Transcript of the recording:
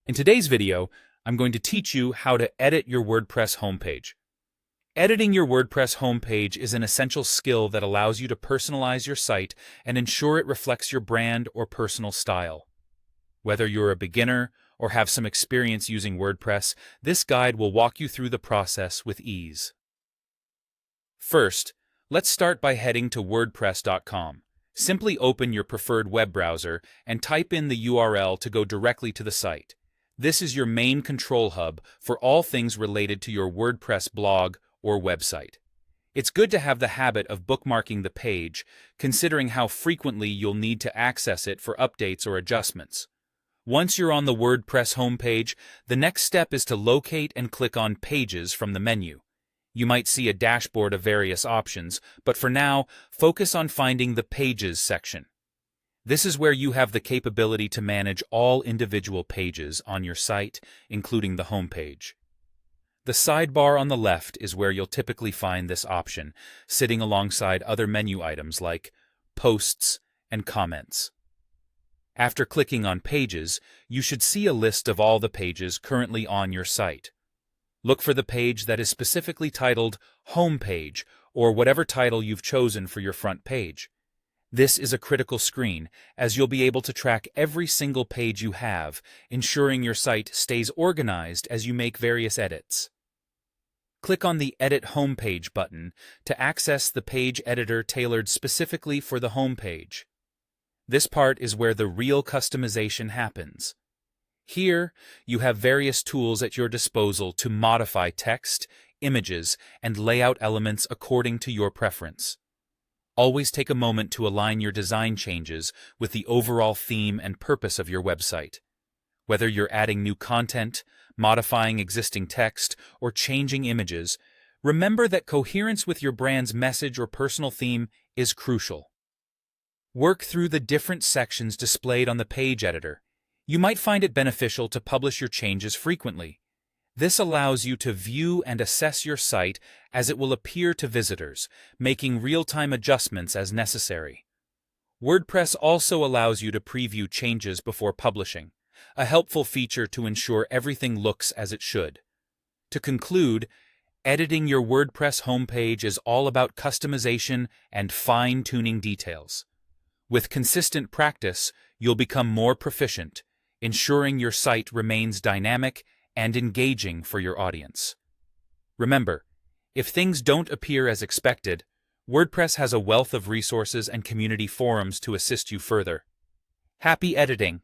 In today's video, I'm going to teach you how to edit your WordPress homepage. Editing your WordPress homepage is an essential skill that allows you to personalize your site and ensure it reflects your brand or personal style. Whether you're a beginner or have some experience using WordPress, this guide will walk you through the process with ease. First, let's start by heading to WordPress.com. Simply open your preferred web browser and type in the URL to go directly to the site. This is your main control hub for all things related to your WordPress blog or website. It's good to have the habit of bookmarking the page, considering how frequently you'll need to access it for updates or adjustments. Once you're on the WordPress homepage, the next step is to locate and click on Pages from the menu. You might see a dashboard of various options, but for now, focus on finding the Pages section. This is where you have the capability to manage all individual pages on your site, including the homepage. The sidebar on the left is where you'll typically find this option, sitting alongside other menu items like Posts and Comments. After clicking on Pages, you should see a list of all the pages currently on your site. Look for the page that is specifically titled Homepage or whatever title you've chosen for your front page. This is a critical screen, as you'll be able to track every single page you have, ensuring your site stays organized as you make various edits. Click on the Edit Homepage button to access the page editor tailored specifically for the homepage. This part is where the real customization happens. Here, you have various tools at your disposal to modify text, images, and layout elements according to your preference. Always take a moment to align your design changes with the overall theme and purpose of your website. Whether you're adding new content, modifying existing text, or changing images, remember that coherence with your brand's message or personal theme is crucial. Work through the different sections displayed on the page editor. You might find it beneficial to publish your changes frequently. This allows you to view and assess your site as it will appear to visitors, making real-time adjustments as necessary. WordPress also allows you to preview changes before publishing, a helpful feature to ensure everything looks as it should. To conclude, editing your WordPress homepage is all about customization and fine-tuning details. With consistent practice, you'll become more proficient, ensuring your site remains dynamic and engaging for your audience. Remember, if things don't appear as expected, WordPress has a wealth of resources and community forums to assist you further. Happy editing!